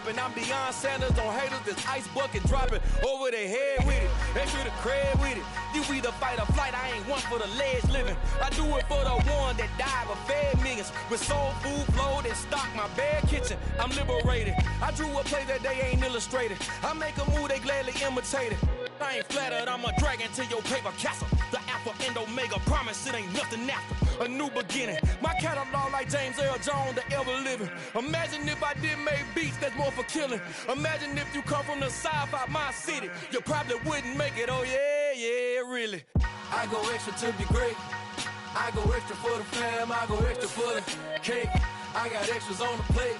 popping. I'm beyond Sanders on haters, this ice bucket dropping over their head with it. Extra the cred with it. You either fight or flight, I ain't one for the ledge living. I do it for the one that died but fed millions. With soul food flowed and stocked my bare kitchen. I'm liberated. I drew a play that they ain't illustrated. I make a move, they gladly imitate it. I ain't flattered, I'm a dragon to your paper castle. The Alpha and Omega, promise it ain't nothing after. A new beginning. My catalog like James Earl Jones, the ever living. Imagine if I did make beats that's more for killing. Imagine if you come from the south out my city. You probably wouldn't make it, oh yeah, really. I go extra to be great. I go extra for the fam, I go extra for the cake. I got extras on the plate.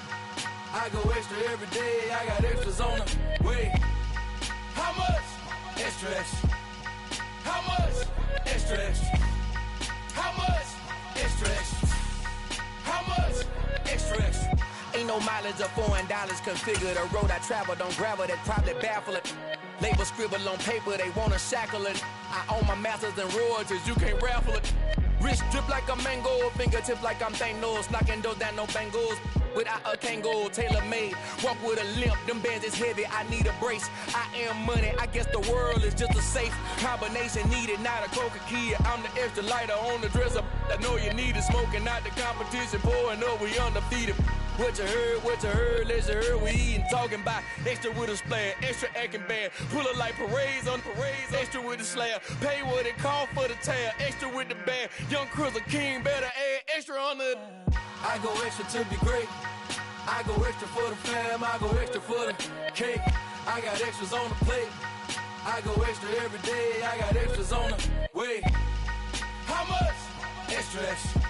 I go extra every day, I got extras on the way. How much? Extra, extra. How much? Extra, extra. How much? Extra, extra. How much? Extra, extra. Ain't no mileage of $4 configure the road I travel. Don't gravel, that probably baffle it. Label scribble on paper, they wanna shackle it. I own my masters and royalties, you can't raffle it. Wrist drip like a mango, fingertips like I'm Thanos. Knocking those down, no bangles. Without a Kango, tailor-made. Walk with a limp, them bands is heavy, I need a brace. I am money, I guess the world is just a safe combination needed, not a coca key. I'm the extra lighter on the dresser. I know you need it, smoking out the competition, pouring up, we undefeated. What you heard, let's you heard, we eating, talking about extra with a splash, extra acting bad, pull it like parades on parades, extra with the slab, pay what it cost for the tab, extra with the band, young Crizzle King, better add extra on the. I go extra to be great, I go extra for the fam, I go extra for the cake, I got extras on the plate, I go extra every day, I got extras on the way. How much? Extra, extra.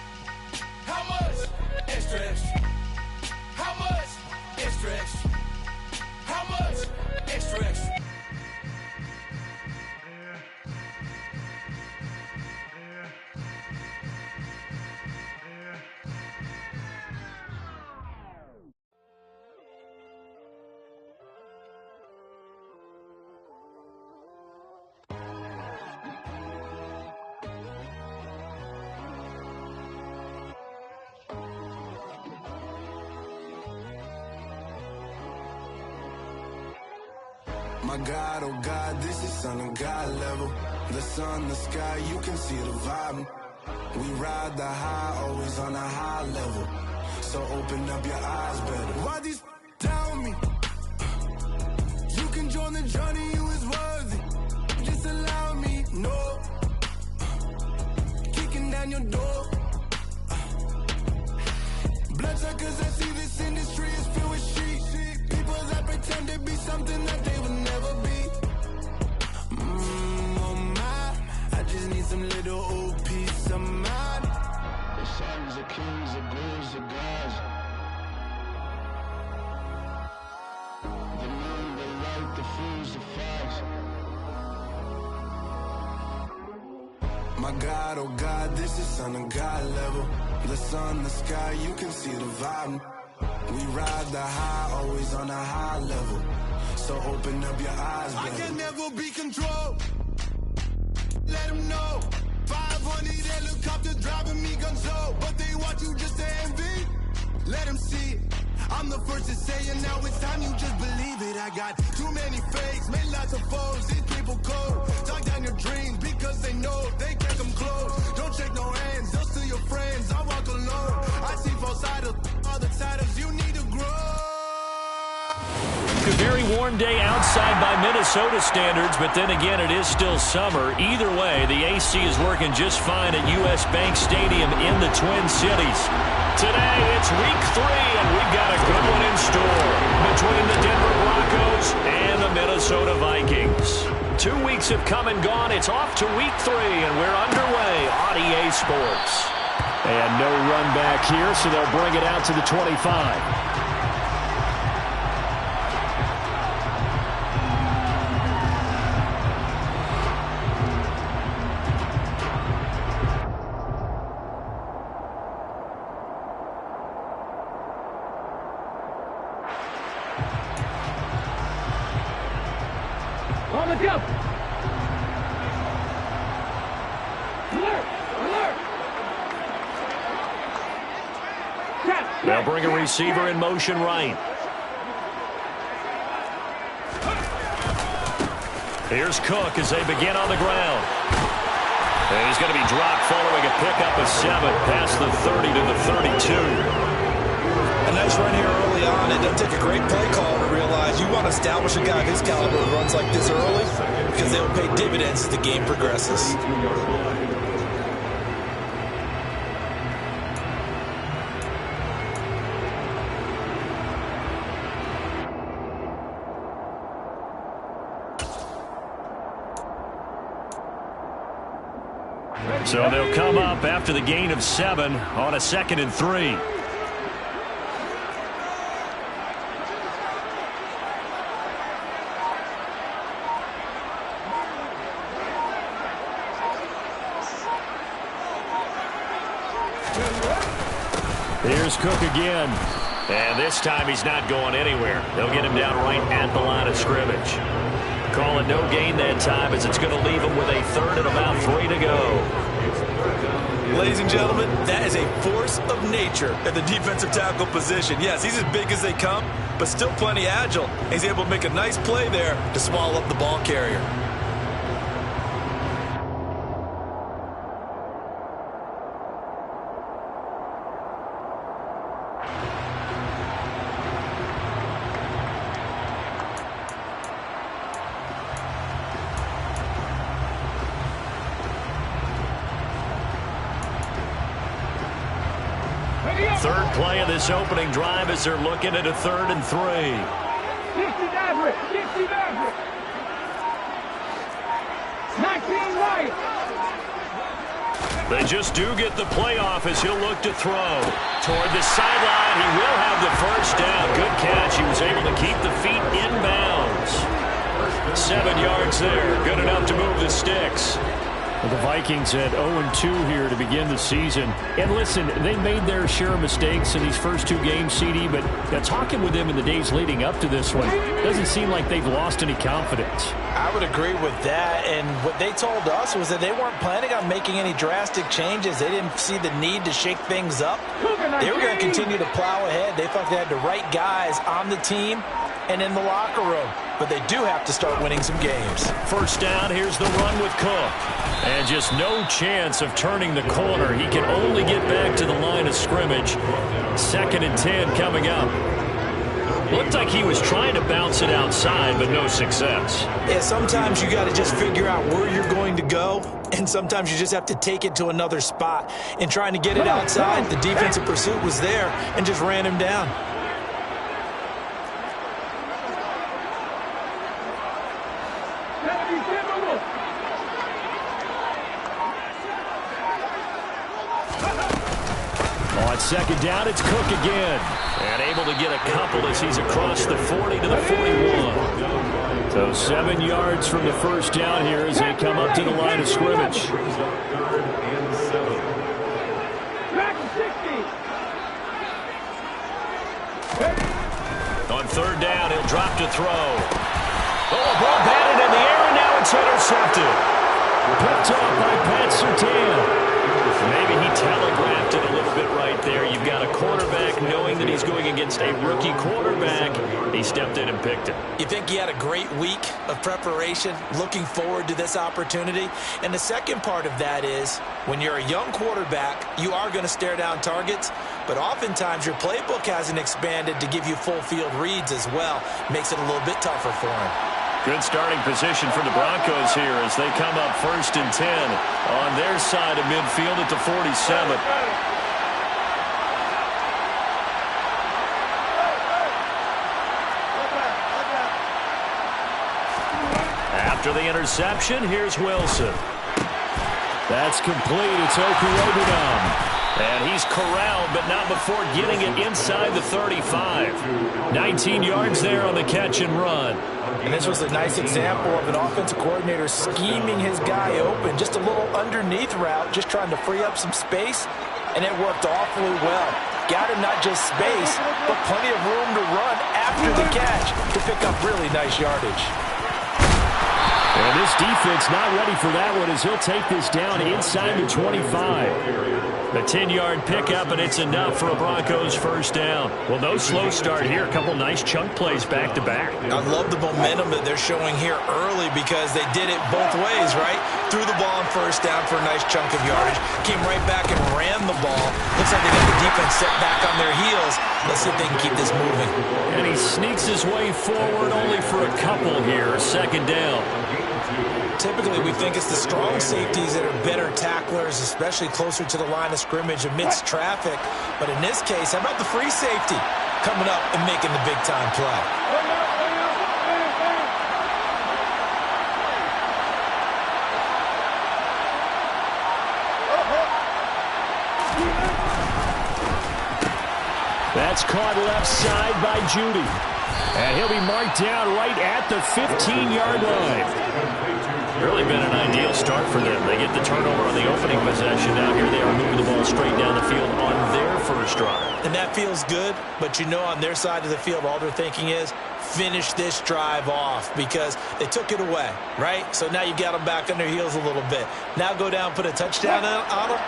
How much? Extra, extra. How much? Extra, extra. How much? Extra, extra. My God, oh God, this is Son of God level. The sun, the sky, you can see the vibe. We ride the high, always on a high level. So open up your eyes better. Why these tell me? You can join the journey, you is worthy. Just allow me, no. Kicking down your door. Bloodsuckers, I see this industry is filled with sheep. People that pretend to be something that they would never be. Oh my, I just need some little old peace of mind. The sons of kings, the bulls, the gods. The moon, the light, the fools, the facts. My God, oh God, this is Son of God level. The sun, the sky, you can see the vibe. We ride the high, always on a high level. So open up your eyes, baby. I can never be controlled. Let them know. 500 helicopters driving me gonzo, but they want you just to envy. Let them see it. I'm the first to say it, now it's time you just believe it. I got too many fakes, made lots of foes. These people cold. Talk down your dreams because they know they can't come close. Don't shake no hands, those to your friends. I walk alone. I see false idols, other titles. You need to grow. A very warm day outside by Minnesota standards, but then again, it is still summer. Either way, the AC is working just fine at U.S. Bank Stadium in the Twin Cities. Today, it's week 3, and we've got a good one in store between the Denver Broncos and the Minnesota Vikings. 2 weeks have come and gone. It's off to week 3, and we're underway on EA Sports. And no run back here, so they'll bring it out to the 25. They'll bring a receiver in motion right. Here's Cook as they begin on the ground. And he's going to be dropped following a pickup of 7 past the 30 to the 32. A nice run here early on. It doesn't take a great play call to realize you want to establish a guy of his caliber who runs like this early because they'll pay dividends as the game progresses. So they'll come up after the gain of 7 on a 2nd and 3. Here's Cook again. And this time he's not going anywhere. They'll get him down right at the line of scrimmage. Call it no gain that time as it's going to leave him with a 3rd and about 3 to go. Ladies and gentlemen, that is a force of nature at the defensive tackle position. Yes, he's as big as they come, but still plenty agile. He's able to make a nice play there to swallow up the ball carrier. Third play of this opening drive as they're looking at a 3rd and 3. They just do get the playoff as he'll look to throw. Toward the sideline, he will have the first down. Good catch. He was able to keep the feet inbounds. 7 yards there. Good enough to move the sticks. The Vikings at 0-2 here to begin the season. And listen, they made their share of mistakes in these first 2 games, CD, but talking with them in the days leading up to this one, doesn't seem like they've lost any confidence. I would agree with that, and what they told us was that they weren't planning on making any drastic changes. They didn't see the need to shake things up. They were going to continue to plow ahead. They thought they had the right guys on the team and in the locker room, but they do have to start winning some games. First down, here's the run with Cook. And just no chance of turning the corner. He can only get back to the line of scrimmage. 2nd and 10 coming up. Looked like he was trying to bounce it outside, but no success. Yeah, sometimes you got to just figure out where you're going to go, and sometimes you just have to take it to another spot. And trying to get it outside, the defensive pursuit was there and just ran him down. On 2nd down, it's Cook again. And able to get a couple as he's across the 40 to the 41. So 7 yards from the first down here as they come up to the line of scrimmage. On 3rd down, he'll drop to throw. Oh, ball batted in the air, and now it's intercepted. Picked up by Pat Surtain. Maybe he telegraphed it a little bit right there. You've got a quarterback knowing that he's going against a rookie quarterback. He stepped in and picked it. You think he had a great week of preparation, looking forward to this opportunity? And the second part of that is, when you're a young quarterback, you are going to stare down targets, but oftentimes your playbook hasn't expanded to give you full field reads as well. Makes it a little bit tougher for him. Good starting position for the Broncos here as they come up 1st and 10 on their side of midfield at the 47. After the interception, here's Wilson. That's complete. It's Okurobinom. And he's corralled, but not before getting it inside the 35. 19 yards there on the catch and run. And this was a nice example of an offensive coordinator scheming his guy open. Just a little underneath route, just trying to free up some space, and it worked awfully well. Got him not just space, but plenty of room to run after the catch to pick up really nice yardage. And this defense not ready for that one as he'll take this down inside the 25. A 10-yard pickup, and it's enough for a Broncos first down. Well, no slow start here. A couple nice chunk plays back-to-back. I love the momentum that they're showing here early because they did it both ways, right? Threw the ball on first down for a nice chunk of yardage. Came right back and ran the ball. Looks like they got the defense set back on their heels. Let's see if they can keep this moving. And he sneaks his way forward only for a couple here. Second down. Typically, we think it's the strong safeties that are better tacklers, especially closer to the line of scrimmage amidst traffic. But in this case, how about the free safety coming up and making the big-time play? That's caught left side by Judy. And he'll be marked down right at the 15-yard line. Really been an ideal start for them. They get the turnover on the opening possession. Now here they are moving the ball straight down the field on their first drive. And that feels good, but you know on their side of the field, all they're thinking is finish this drive off because they took it away, right? So now you got them back on their heels a little bit. Now go down, put a touchdown on them.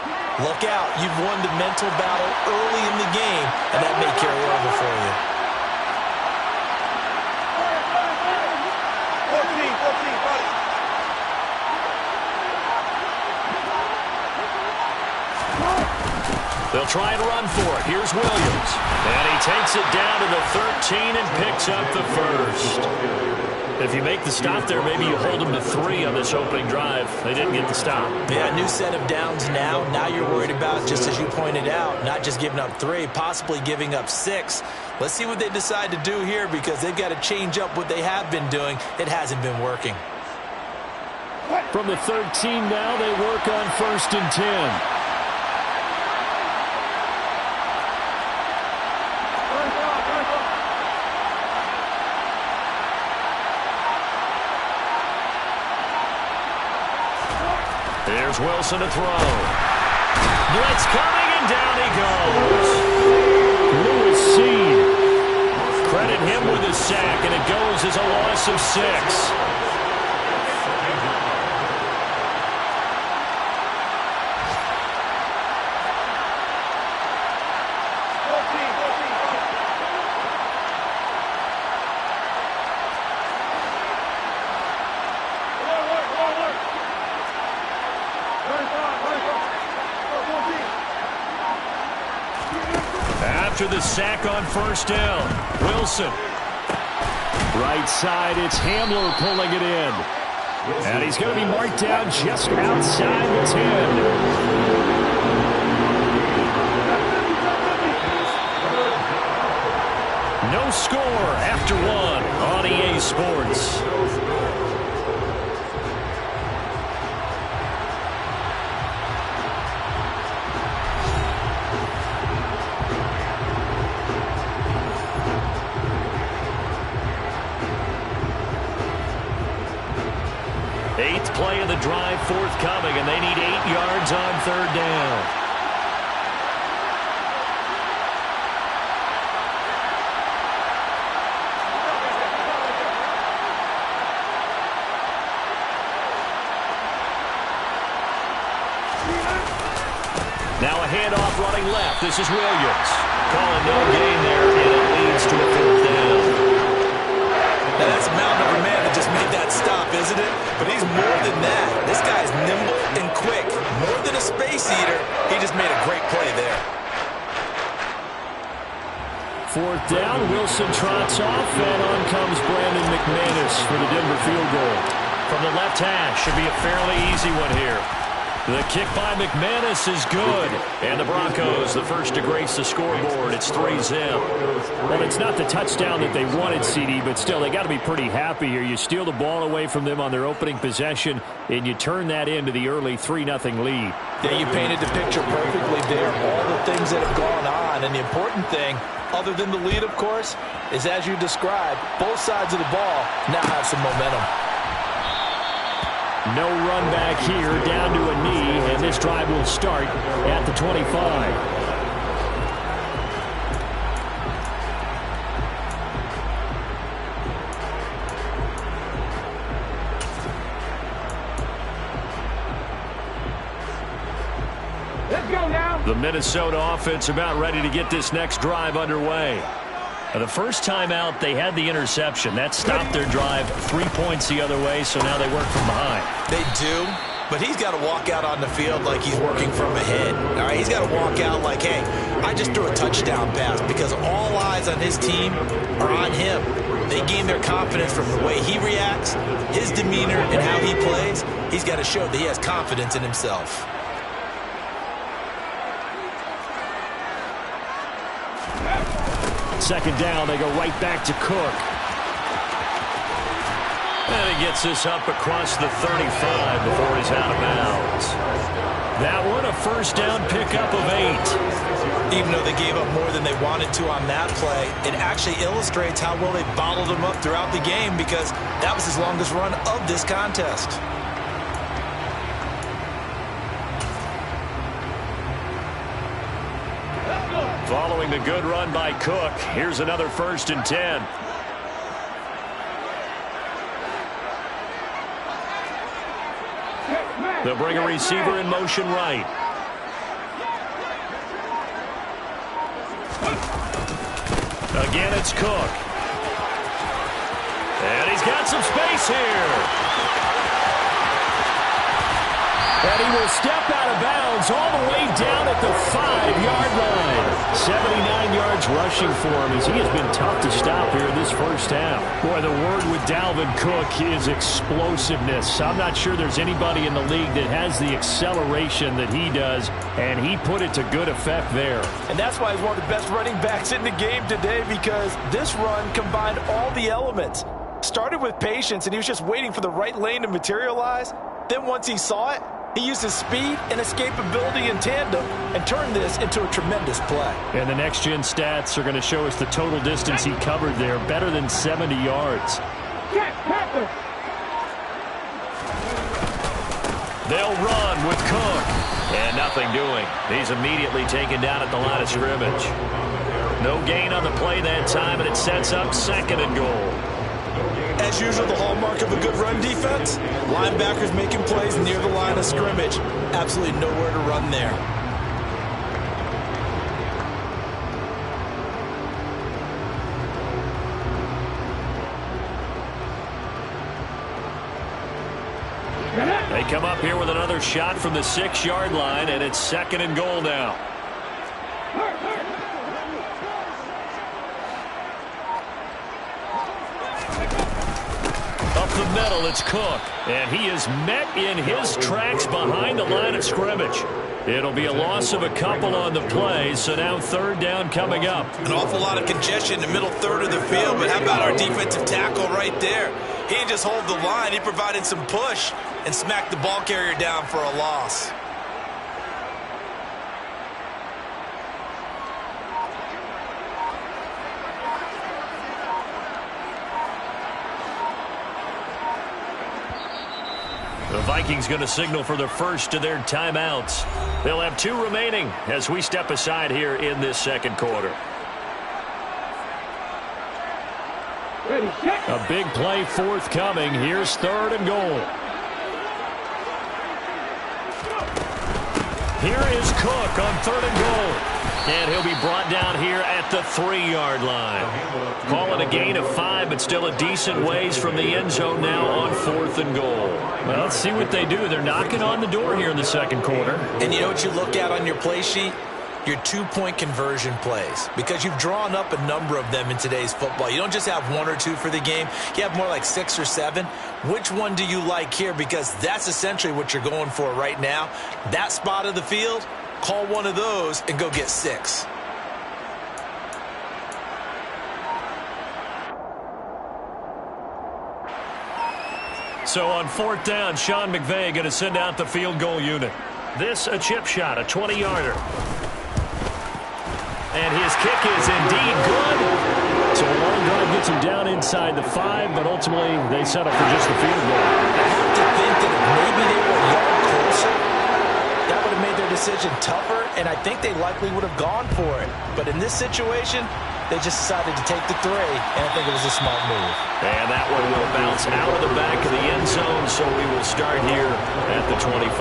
Look out. You've won the mental battle early in the game, and that may carry over for you. 14, buddy. They'll try and run for it. Here's Williams. And he takes it down to the 13 and picks up the first. If you make the stop there, maybe you hold them to 3 on this opening drive. They didn't get the stop. Yeah, new set of downs now. Now you're worried about, just as you pointed out, not just giving up 3, possibly giving up 6. Let's see what they decide to do here because they've got to change up what they have been doing. It hasn't been working. From the 13 now, they work on 1st and 10. There's Wilson to throw. Blitz coming, and down he goes. Lewis Seed. Credit him with a sack, and it goes as a loss of 6. After the sack on 1st down, Wilson. Right side, it's Hamler pulling it in. And he's going to be marked down just outside the 10. No score after 1 on EA Sports. Eighth play of the drive forthcoming, and they need 8 yards on 3rd down. Now a handoff running left. This is Williams. Calling no gain there, and it leads to a 4th down. Now that's a mountain of a man that just made that stop, isn't it? But he's more than that. This guy's nimble and quick. More than a space eater, he just made a great play there. 4th down, Wilson trots off, and on comes Brandon McManus for the Denver field goal. From the left hash, should be a fairly easy one here. The kick by McManus is good. And the Broncos, the first to grace the scoreboard. It's 3-0. Well, it's not the touchdown that they wanted, CD, but still, they got to be pretty happy here. You steal the ball away from them on their opening possession, and you turn that into the early 3-0 lead. Yeah, you painted the picture perfectly there. All the things that have gone on. And the important thing, other than the lead, of course, is as you described, both sides of the ball now have some momentum. No run back here, down to a knee, and this drive will start at the 25. The Minnesota offense about ready to get this next drive underway. The first time out, they had the interception. That stopped their drive 3 points the other way, so now they work from behind. They do, but he's got to walk out on the field like he's working from ahead. All right, he's got to walk out like, hey, I just threw a touchdown pass, because all eyes on his team are on him. They gain their confidence from the way he reacts, his demeanor, and how he plays. He's got to show that he has confidence in himself. Second down, they go right back to Cook. And he gets this up across the 35 before he's out of bounds. That one, a first down pickup of 8. Even though they gave up more than they wanted to on that play, it actually illustrates how well they bottled him up throughout the game, because that was his longest run of this contest. Following the good run by Cook, here's another 1st and 10. They'll bring a receiver in motion right. Again, it's Cook. And he's got some space here. And he will step out of bounds all the way down at the 5-yard line. 79 yards rushing for him, as he has been tough to stop here this first half. Boy, the word with Dalvin Cook is explosiveness. I'm not sure there's anybody in the league that has the acceleration that he does, and he put it to good effect there. And that's why he's one of the best running backs in the game today, because this run combined all the elements. Started with patience, and he was just waiting for the right lane to materialize. Then once he saw it, he used his speed and escapability in tandem and turned this into a tremendous play. And the next-gen stats are going to show us the total distance he covered there, better than 70 yards. They'll run with Cook. And nothing doing. He's immediately taken down at the line of scrimmage. No gain on the play that time, and it sets up 2nd and goal. As usual, the hallmark of a good run defense, linebackers making plays near the line of scrimmage. Absolutely nowhere to run there. They come up here with another shot from the 6-yard line, and it's 2nd and goal now. The middle, it's Cook, and he is met in his tracks behind the line of scrimmage. It'll be a loss of a couple on the play, so now 3rd down coming up. An awful lot of congestion in the middle third of the field, but how about our defensive tackle right there? He didn't just hold the line, he provided some push and smacked the ball carrier down for a loss. The Vikings going to signal for the first of their timeouts. They'll have 2 remaining as we step aside here in this 2nd quarter. A big play forthcoming. Here's 3rd and goal. Here is Cook on 3rd and goal. And he'll be brought down here at the 3-yard line. Call it a gain of 5, but still a decent ways from the end zone now on 4th and goal. Well, let's see what they do. They're knocking on the door here in the 2nd quarter. And you know what you look at on your play sheet? Your 2-point conversion plays, because you've drawn up a number of them in today's football. You don't just have 1 or 2 for the game. You have more like 6 or 7. Which one do you like here? Because that's essentially what you're going for right now. That spot of the field, call one of those and go get 6. So on 4th down, Sean McVay going to send out the field goal unit. This a chip shot, a 20-yarder. And his kick is indeed good. So a long drive gets him down inside the 5, but ultimately they settle for just the field goal. I have to think that if maybe they were a yard closer, that would have made their decision tougher, and I think they likely would have gone for it. But in this situation, they just decided to take the 3, and I think it was a smart move. And that one will bounce out of the back of the end zone, so we will start here at the 25.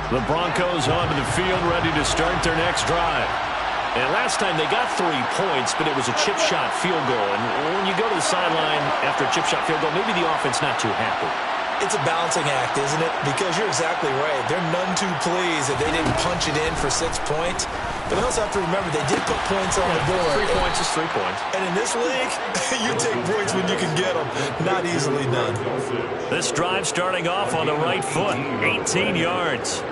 The Broncos onto the field, ready to start their next drive. And last time they got 3 points, but it was a chip shot field goal. And when you go to the sideline after a chip shot field goal, maybe the offense not too happy. It's a balancing act, isn't it? Because you're exactly right. They're none too pleased that they didn't punch it in for 6 points. But I also have to remember they did put points on the board. 3 points is 3 points. And in this league, you take points when you can get them. Not easily done. This drive starting off on the right foot. 18 yards.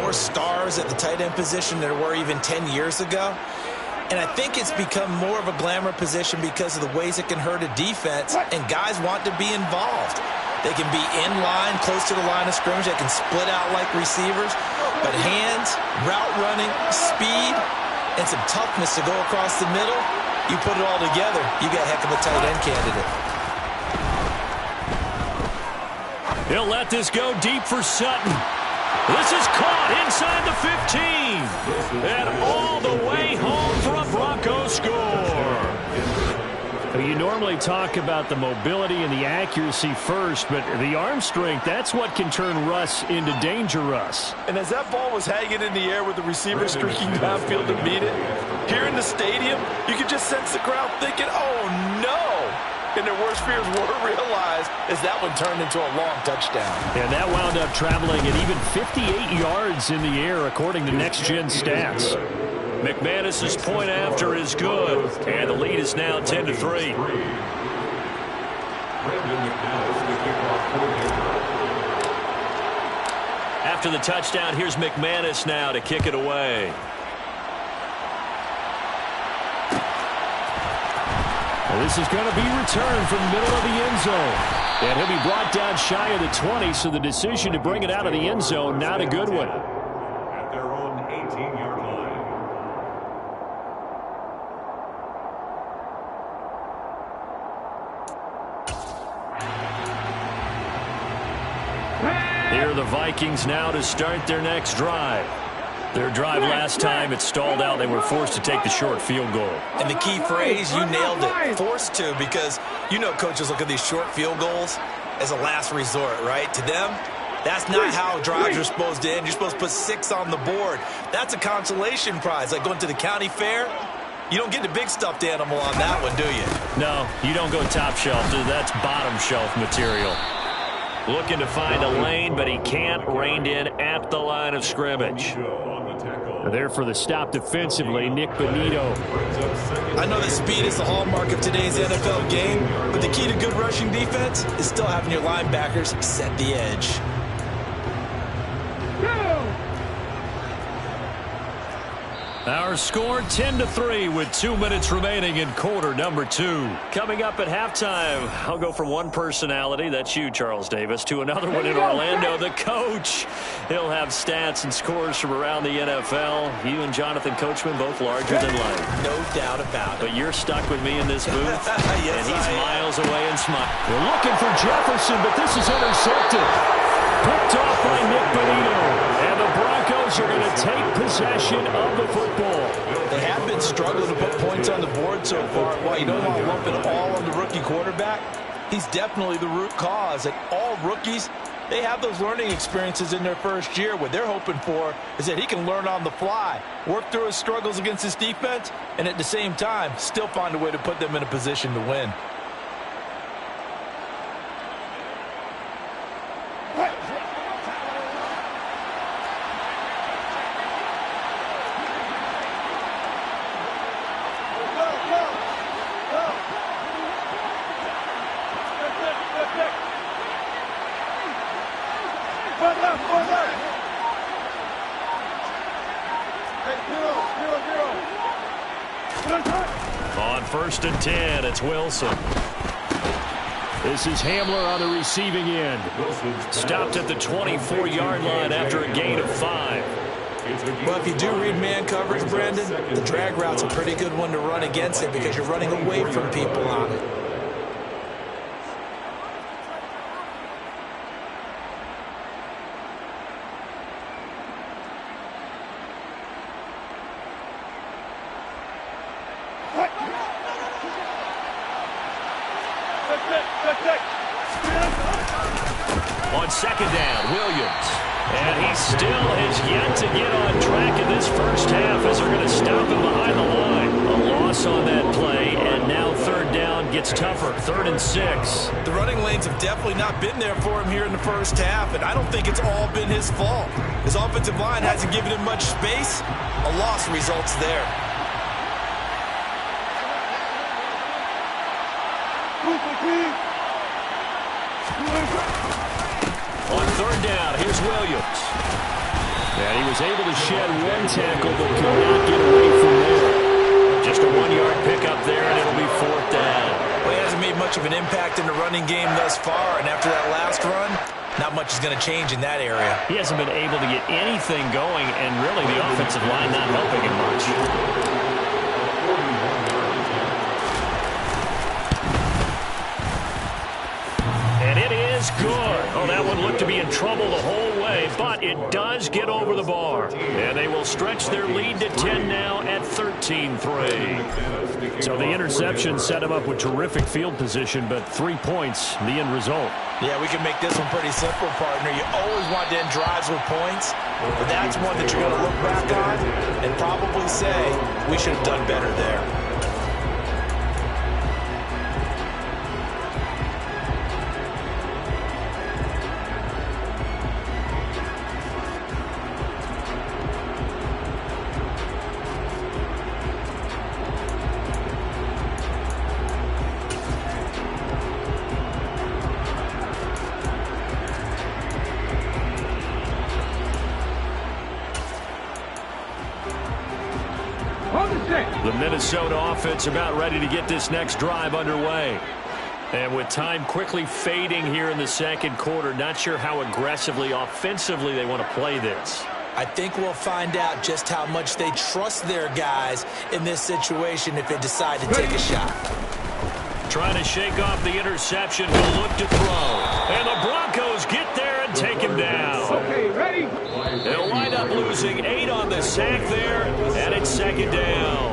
More stars at the tight end position than there were even 10 years ago. And I think it's become more of a glamour position because of the ways it can hurt a defense, and guys want to be involved. They can be in line, close to the line of scrimmage. They can split out like receivers. But hands, route running, speed, and some toughness to go across the middle, you put it all together, you got a heck of a tight end candidate. He'll let this go deep for Sutton. This is caught inside the 15. And all the way home for a Broncos score. You normally talk about the mobility and the accuracy first, but the arm strength, that's what can turn Russ into danger Russ. And as that ball was hanging in the air with the receiver streaking downfield to meet it, here in the stadium, you could just sense the crowd thinking, oh, no. And their worst fears were realized as that one turned into a long touchdown. And that wound up traveling at even 58 yards in the air, according to Next Gen Stats. McManus's point after is good, and the lead is now 10-3. After the touchdown, here's McManus now to kick it away. Well, this is going to be returned from the middle of the end zone. And he'll be brought down shy of the 20, so the decision to bring it out of the end zone, not a good one. At their own 18-yard line. Here are the Vikings now to start their next drive. Their drive last time, it stalled out. They were forced to take the short field goal. And the key phrase, you nailed it, forced to, because you know coaches look at these short field goals as a last resort, right? To them, that's not how drives are supposed to end. You're supposed to put 6 on the board. That's a consolation prize, like going to the county fair. You don't get the big stuffed animal on that one, do you? No, you don't go top shelf. That's bottom shelf material. Looking to find a lane, but he can't. Reined in at the line of scrimmage. There for the stop defensively, Nick Bonito. I know that speed is the hallmark of today's NFL game, but the key to good rushing defense is still having your linebackers set the edge. Our score 10-3 with 2 minutes remaining in quarter number 2. Coming up at halftime, I'll go from one personality, that's you, Charles Davis, to another one in Orlando, the coach. He'll have stats and scores from around the NFL. You and Jonathan Coachman both larger than life. No doubt about it. But you're stuck with me in this booth, yes, and he's miles away and smiling. We're looking for Jefferson, but this is intercepted. Picked off by Nick Bonito. And the Broncos are going to take possession of the football. They have been struggling to put points on the board so far. While you don't want to lump it all on the rookie quarterback, he's definitely the root cause. And all rookies, they have those learning experiences in their first year. What they're hoping for is that he can learn on the fly, work through his struggles against his defense, and at the same time, still find a way to put them in a position to win. On 1st and 10, it's Wilson. This is Hamler on the receiving end. Stopped at the 24-yard line after a gain of 5. Well, if you do read man coverage, Brandon, the drag route's a pretty good one to run against it because you're running away from people on it. On 2nd down, Williams. And he still has yet to get on track in this first half as they're going to stop him behind the line. A loss on that play, and now 3rd down gets tougher. 3rd and 6. The running lanes have definitely not been there for him here in the first half, and I don't think it's all been his fault. His offensive line hasn't given him much space. A loss results there. On 3rd down, here's Williams. And he was able to shed 1 tackle, but could not get away from there. Just a 1-yard pickup there, and it'll be 4th down. Well, he hasn't made much of an impact in the running game thus far, and after that last run, not much is going to change in that area. He hasn't been able to get anything going, and really the offensive line not helping him much. And it is good. Oh, that one looked to be in trouble the whole way, but it does get over the bar. And they will stretch their lead to 10 now at 13-3. So the interception set him up with terrific field position, but 3 points, the end result. Yeah, we can make this one pretty simple, partner. You always want to end drives with points, but that's one that you're going to look back on and probably say, we should have done better there. The Minnesota offense about ready to get this next drive underway. And with time quickly fading here in the 2nd quarter, not sure how aggressively, offensively they want to play this. I think we'll find out just how much they trust their guys in this situation if they decide to take a shot. Trying to shake off the interception, he'll look to throw. And the Broncos get there and take him down. Okay, ready? They'll wind up losing 8 on the sack there, and it's 2nd down.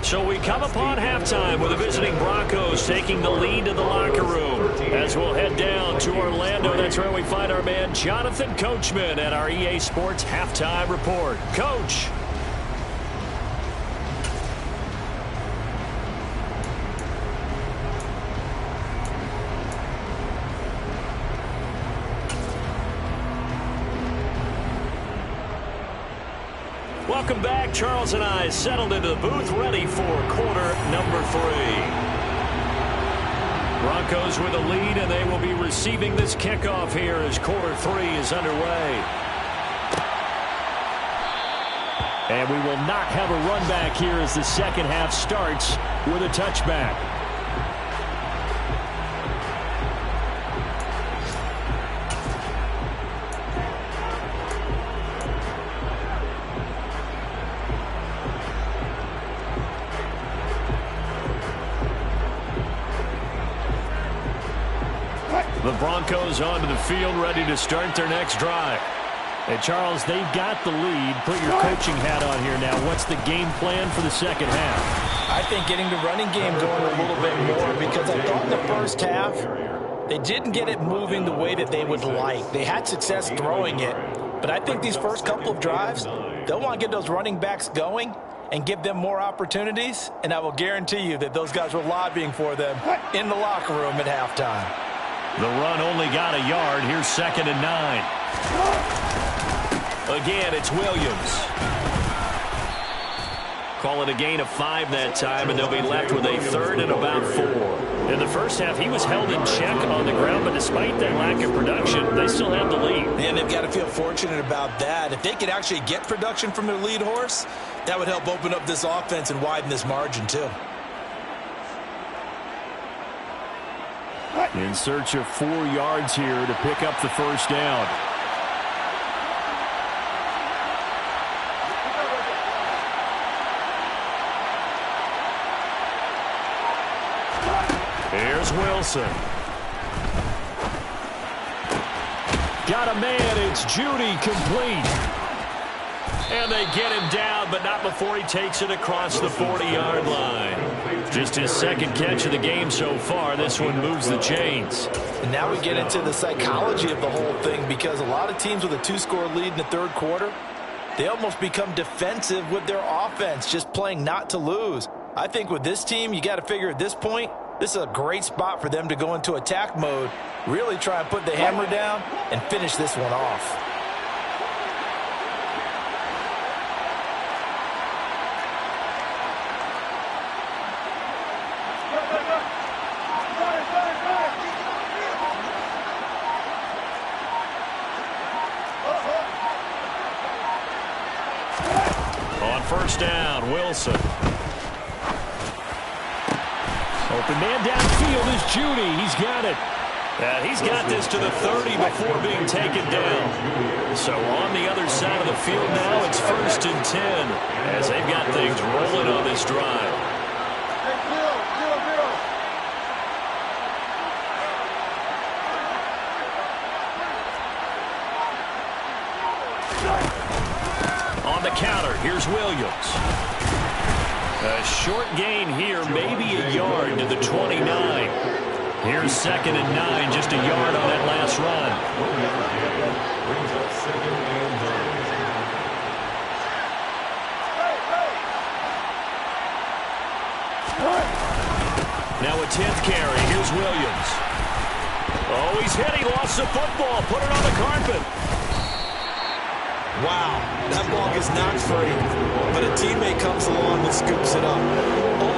So we come upon halftime with the visiting Broncos taking the lead to the locker room. As we'll head down to Orlando, that's where we find our man Jonathan Coachman at our EA Sports Halftime Report. Coach. Welcome back. Charles and I settled into the booth, ready for quarter number 3. Broncos with a lead, and they will be receiving this kickoff here as quarter 3 is underway. And we will not have a run back here as the 2nd half starts with a touchback. The Broncos onto the field, ready to start their next drive. And Charles, they've got the lead. Put your coaching hat on here now. What's the game plan for the 2nd half? I think getting the running game going a little bit more, because I thought in the first half they didn't get it moving the way that they would like. They had success throwing it, but I think these first couple of drives, they'll want to get those running backs going and give them more opportunities, and I will guarantee you that those guys were lobbying for them in the locker room at halftime. The run only got a yard. Here's 2nd and 9. Again, it's Williams. Call it a gain of 5 that time, and they'll be left with a 3rd and about 4. In the first half, he was held in check on the ground, but despite that lack of production, they still have the lead. And they've got to feel fortunate about that. If they could actually get production from their lead horse, that would help open up this offense and widen this margin too. In search of 4 yards here to pick up the first down. Here's Wilson. Got a man. It's Judy, complete. And they get him down, but not before he takes it across the 40-yard line. Just his 2nd catch of the game so far. This one moves the chains. And now we get into the psychology of the whole thing, because a lot of teams with a 2-score lead in the 3rd quarter, they almost become defensive with their offense, just playing not to lose. I think with this team, you got to figure at this point, this is a great spot for them to go into attack mode, really try and put the hammer down and finish this one off. On first down, Wilson. Open man downfield is Judy. He's got it. He's got this to the 30 before being taken down. So on the other side of the field now, it's 1st and 10 as they've got things rolling on this drive. On the counter, here's Williams. A short gain here, maybe a yard to the 29. Here's 2nd and 9, just a yard on that last run. Now a 10th carry. Here's Williams. Oh, he's hit. He lost the football. Put it on the carpet. Wow, that ball gets knocked free, but a teammate comes along and scoops it up.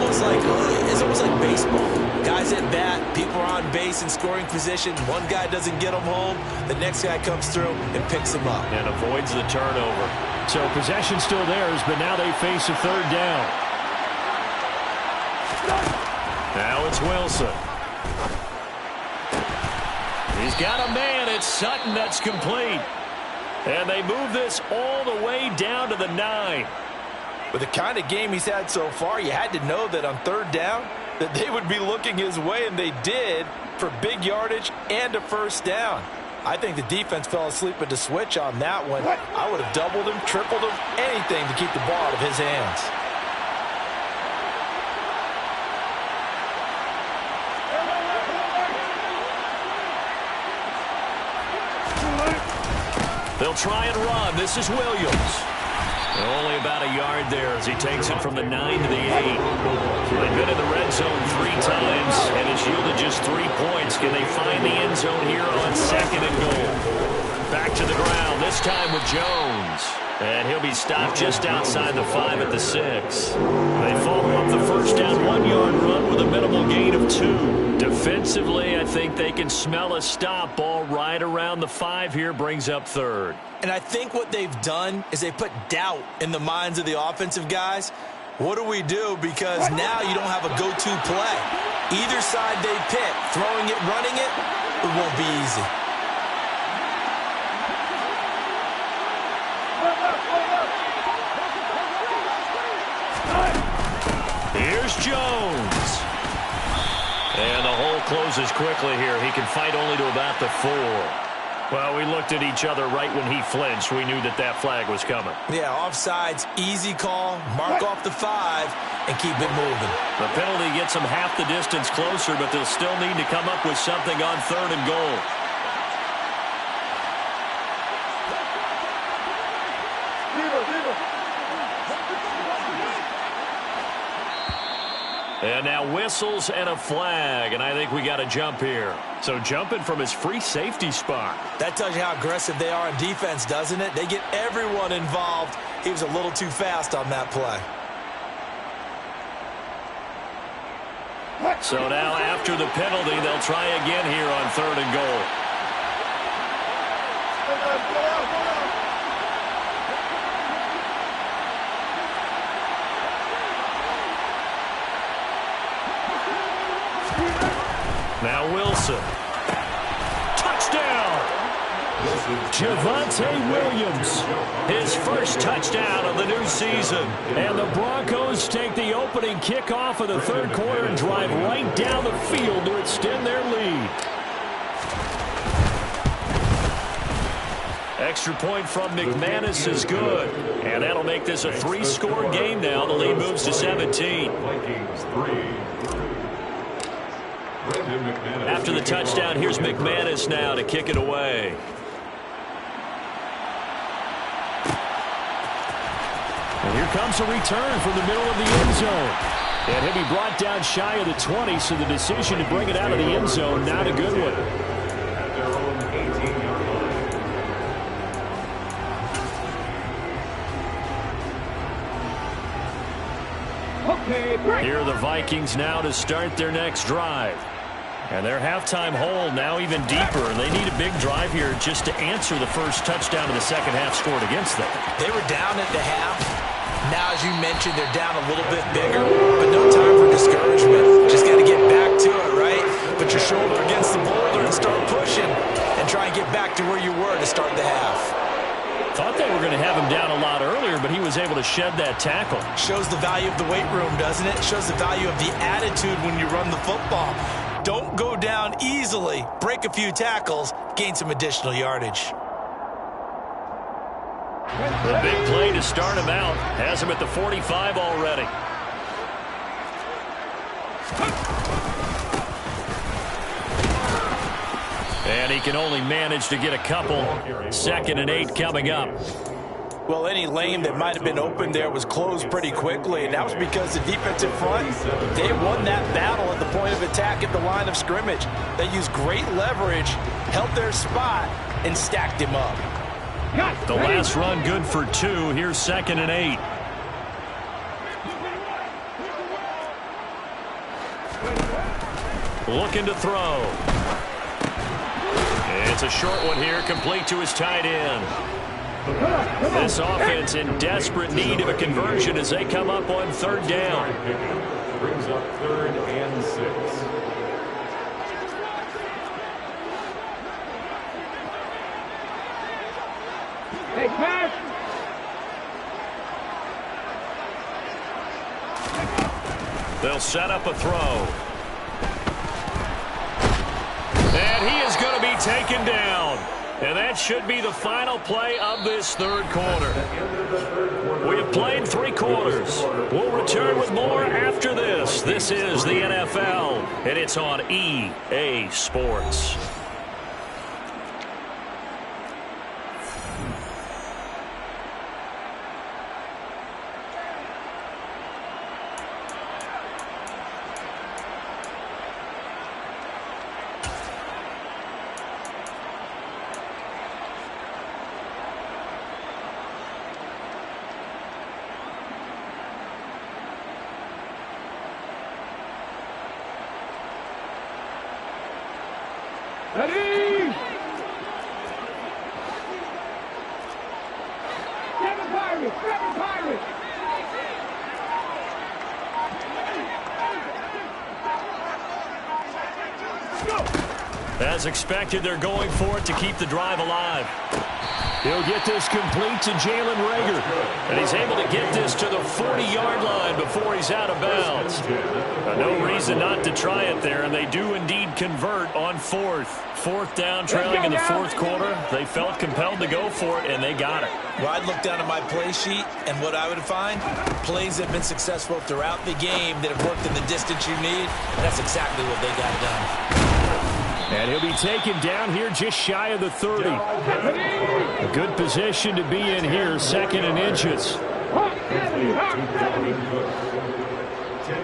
It's almost like baseball. Guys at bat, people are on base in scoring position. One guy doesn't get them home. The next guy comes through and picks them up. And avoids the turnover. So possession's still theirs, but now they face a 3rd down. Now it's Wilson. He's got a man. It's Sutton. That's complete. And they move this all the way down to the 9. With the kind of game he's had so far, you had to know that on 3rd down that they would be looking his way, and they did, for big yardage and a first down. I think the defense fell asleep at the switch on that one. I would have doubled him, tripled him, anything to keep the ball out of his hands. They'll try and run. This is Williams. Only about a yard there as he takes it from the 9 to the 8. They've been in the red zone 3 times, and it's yielded just 3 points. Can they find the end zone here on 2nd and goal? Back to the ground, this time with Jones. And he'll be stopped just outside the 5 at the 6. They follow up the first down 1-yard run with a minimal gain of 2. Defensively, I think they can smell a stop. Ball right around the 5 here, brings up 3rd. And I think what they've done is they put doubt in the minds of the offensive guys. What do we do? Because now you don't have a go-to play. Either side they pick, throwing it, running it, it won't be easy. Here's Jones. And the hole closes quickly here. He can fight only to about the 4. Well, we looked at each other right when he flinched. We knew that that flag was coming. Yeah, offsides, easy call, mark off the 5, and keep it moving. The penalty gets them half the distance closer, but they'll still need to come up with something on 3rd and goal. And now whistles and a flag, and I think we got a jump here. So jumping from his free safety spot. That tells you how aggressive they are on defense, doesn't it? They get everyone involved. He was a little too fast on that play. So now after the penalty, they'll try again here on 3rd and goal. Now Wilson. Touchdown! Javonte Williams, his first touchdown of the new season. And the Broncos take the opening kickoff of the 3rd quarter and drive right down the field to extend their lead. Extra point from McManus is good. And that'll make this a 3-score game now. The lead moves to 17. After the touchdown, here's McManus now to kick it away. And here comes a return from the middle of the end zone. And he'll be brought down shy of the 20, so the decision to bring it out of the end zone, not a good one. At their own 18-yard line. Here are the Vikings now to start their next drive. And their halftime hole now even deeper. They need a big drive here just to answer the first touchdown of the second half scored against them. They were down at the half. Now, as you mentioned, they're down a little bit bigger, but no time for discouragement. Just got to get back to it, right? Put your shoulder against the boulder and start pushing and try and get back to where you were to start the half. Thought they were going to have him down a lot earlier, but he was able to shed that tackle. Shows the value of the weight room, doesn't it? Shows the value of the attitude when you run the football. Don't go down easily. Break a few tackles, gain some additional yardage. The big play to start him out has him at the 45 already. And he can only manage to get a couple. 2nd and 8 coming up. Well, any lane that might have been open there was closed pretty quickly, and that was because the defensive front, they won that battle at the point of attack at the line of scrimmage. They used great leverage, held their spot, and stacked him up. The last run good for 2. Here's 2nd and 8. Looking to throw. It's a short one here, complete to his tight end. This offense in desperate need of a conversion as they come up on 3rd down. Brings up 3rd and 6. Hey, pass! They'll set up a throw. And he is going to be taken down. And that should be the final play of this 3rd quarter. We have played 3 quarters. We'll return with more after this. This is the NFL, and it's on EA Sports. Ready! Seven Pirates! Seven Pirates! As expected, they're going for it to keep the drive alive. He'll get this complete to Jalen Reagor. And he's able to get this to the 40-yard line before he's out of bounds. No reason not to try it there, and they do indeed convert on 4th. 4th down, trailing in the 4th quarter. They felt compelled to go for it, and they got it. Well, I'd look down at my play sheet, and what I would find, plays that have been successful throughout the game that have worked in the distance you need, and that's exactly what they got done. And he'll be taken down here just shy of the 30. A good position to be in here, 2nd and inches. 10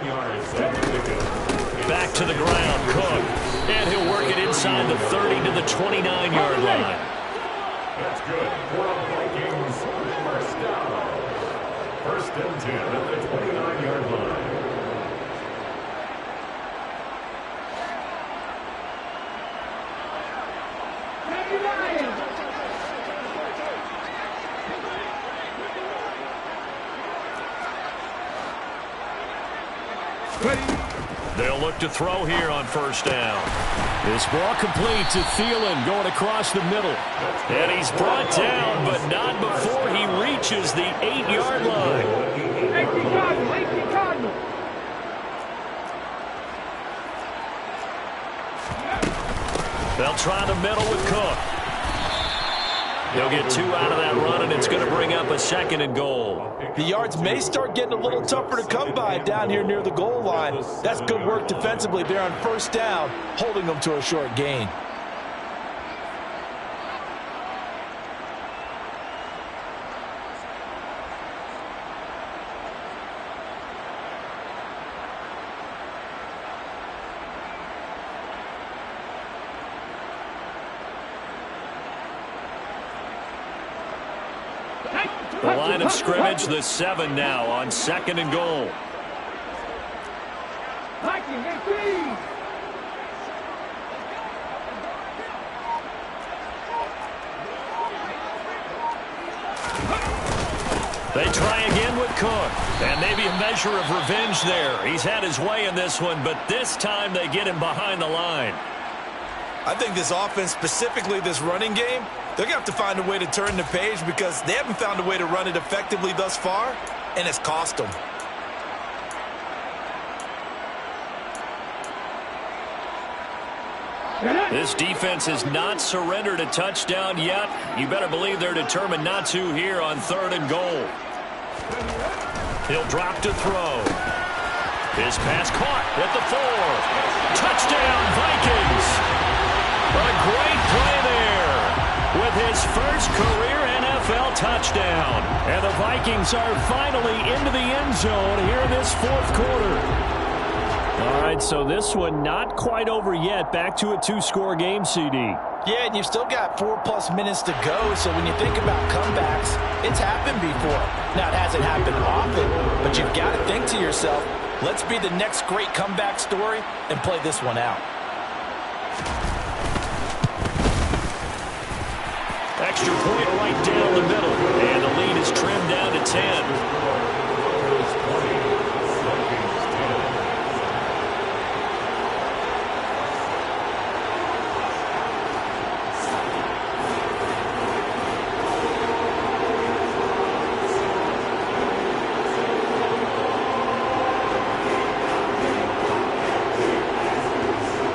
yards. Back to the ground, Cook. And he'll work it inside the 30 to the 29-yard line. That's good. For the Vikings, first down. 1st and 10 at the 29-yard line. They'll look to throw here on first down. This ball complete to Thielen going across the middle. And he's brought down, but not before he reaches the 8-yard line. 18 Cardinals. They'll try the middle with Cook. He'll get 2 out of that run, and it's going to bring up a 2nd and goal. The yards may start getting a little tougher to come by down here near the goal line. That's good work defensively there on first down, holding them to a short gain. The line of scrimmage, the 7 now on 2nd and goal. They try again with Cook. And maybe a measure of revenge there. He's had his way in this one, but this time they get him behind the line. I think this offense, specifically this running game, they're going to have to find a way to turn the page because they haven't found a way to run it effectively thus far, and it's cost them. This defense has not surrendered a touchdown yet. You better believe they're determined not to here on 3rd and goal. He'll drop to throw. His pass caught at the 4. Touchdown, Vikings! A great play there with his first career NFL touchdown. And the Vikings are finally into the end zone here in this 4th quarter. All right, so this one not quite over yet. Back to a 2-score game, CD. Yeah, and you've still got 4+ minutes to go, so when you think about comebacks, it's happened before. Now, it hasn't happened often, but you've got to think to yourself, let's be the next great comeback story and play this one out. Extra point right down the middle, and the lead is trimmed down to 10.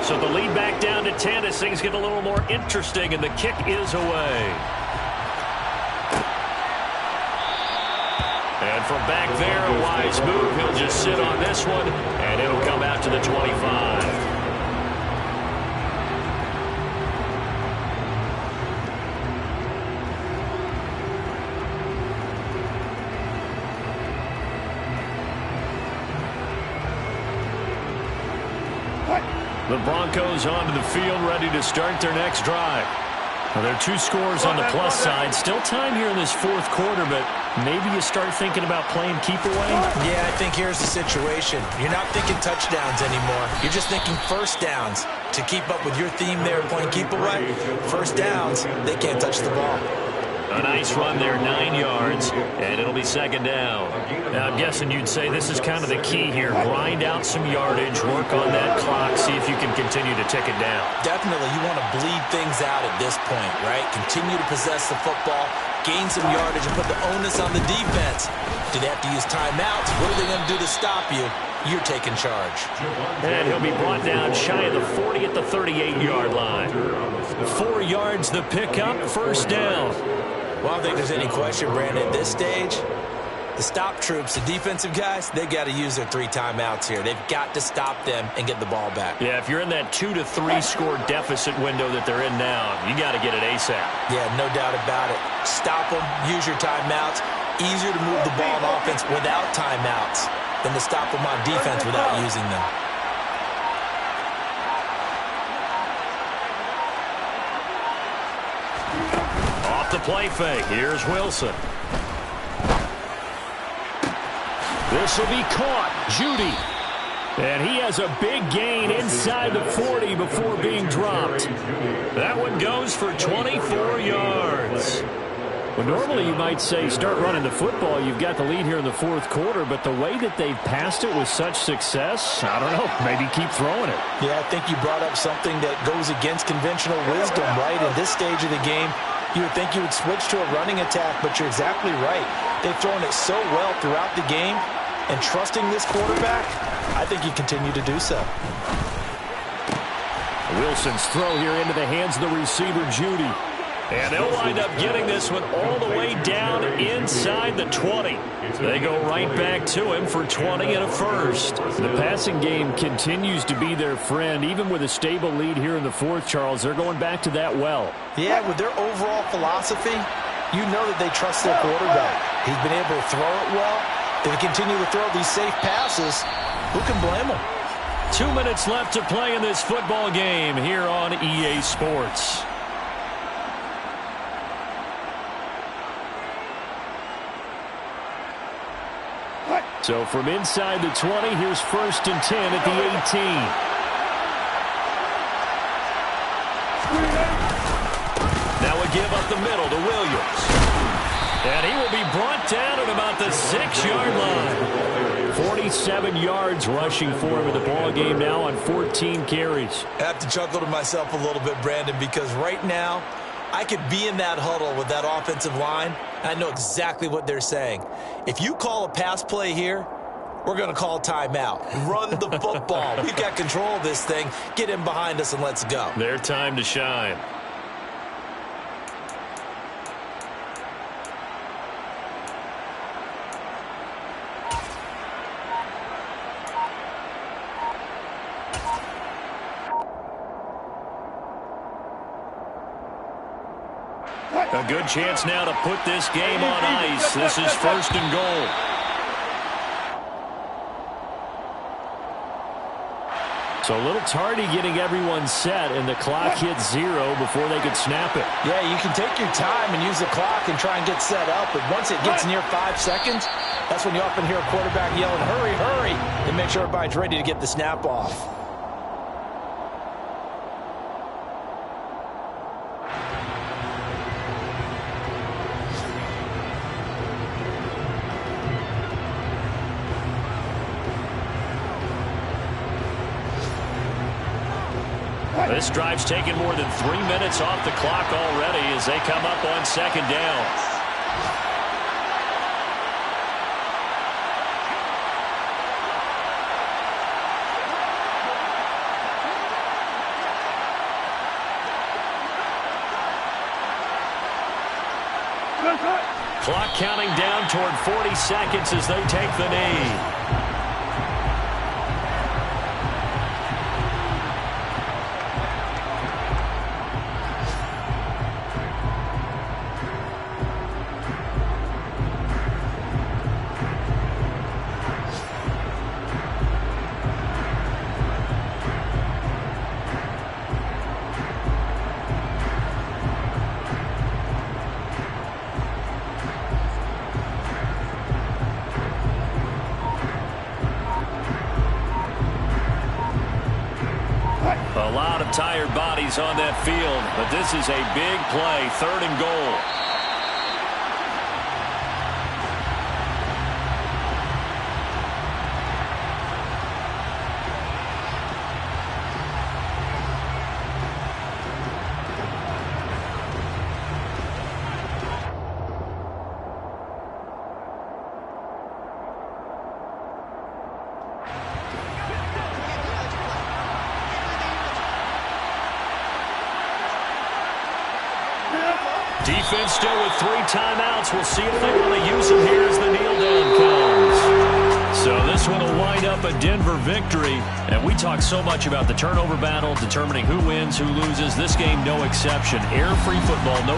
So the lead back down to 10 as things get a little more interesting, and the kick is away. And from back there, a wise move. He'll just sit on this one, and it'll come out to the 25. The Broncos onto the field, ready to start their next drive. Well, there are 2 scores on the plus side. Still time here in this 4th quarter, but maybe you start thinking about playing keep away? Yeah, I think here's the situation. You're not thinking touchdowns anymore. You're just thinking first downs. To keep up with your theme there, playing keep away, first downs, they can't touch the ball. A nice run there, 9 yards, and it'll be 2nd down. Now, I'm guessing you'd say this is kind of the key here. Grind out some yardage, work on that clock, see if you can continue to tick it down. Definitely, you want to bleed things out at this point, right? Continue to possess the football, gain some yardage, and put the onus on the defense. Do they have to use timeouts? What are they going to do to stop you? You're taking charge. And he'll be brought down shy of the 40 at the 38-yard line. 4 yards the pickup, first down. Well, I don't think there's any question, Brandon. At this stage, the stop troops, the defensive guys, they've got to use their 3 timeouts here. They've got to stop them and get the ball back. Yeah, if you're in that 2 to 3 score deficit window that they're in now, you got to get it ASAP. Yeah, no doubt about it. Stop them, use your timeouts. Easier to move the ball on offense without timeouts than to stop them on defense without using them. The play fake. Here's Wilson. This will be caught. Judy. And he has a big gain inside the 40 before being dropped. That one goes for 24 yards. Well, normally you might say start running the football. You've got the lead here in the fourth quarter, but the way that they've passed it with such success, I don't know, maybe keep throwing it. Yeah, I think you brought up something that goes against conventional wisdom, right? In this stage of the game, you would think you would switch to a running attack, but you're exactly right. They've thrown it so well throughout the game, and trusting this quarterback, I think you continue to do so. Wilson's throw here into the hands of the receiver, Judy. And they'll wind up getting this one all the way down inside the 20. They go right back to him for 20 and a first. The passing game continues to be their friend. Even with a stable lead here in the fourth, Charles, they're going back to that well. Yeah, with their overall philosophy, you know that they trust their quarterback. He's been able to throw it well. If they continue to throw these safe passes, who can blame them? 2 minutes left to play in this football game here on EA Sports. So from inside the 20, here's 1st and 10 at the 18. Now a give up the middle to Williams. And he will be brought down at about the 6-yard line. 47 yards rushing for him in the ball game now on 14 carries. I have to chuckle to myself a little bit, Brandon, because right now I could be in that huddle with that offensive line. I know exactly what they're saying. If you call a pass play here, we're going to call timeout. Run the football. We've got control of this thing. Get in behind us and let's go. Their time to shine. A good chance now to put this game on ice. This is 1st and goal. So a little tardy getting everyone set, and the clock hit 0 before they could snap it. Yeah, you can take your time and use the clock and try and get set up, but once it gets near 5 seconds, that's when you often hear a quarterback yelling, hurry, hurry, and make sure everybody's ready to get the snap off. This drive's taken more than 3 minutes off the clock already as they come up on 2nd down. Clock counting down toward 40 seconds as they take the knee. A lot of tired bodies on that field, but this is a big play, 3rd and goal. Defense still with 3 timeouts. We'll see if they want to use them here as the kneel down comes. So this one will wind up a Denver victory. And we talk so much about the turnover battle, determining who wins, who loses. This game, no exception. Air-free football, no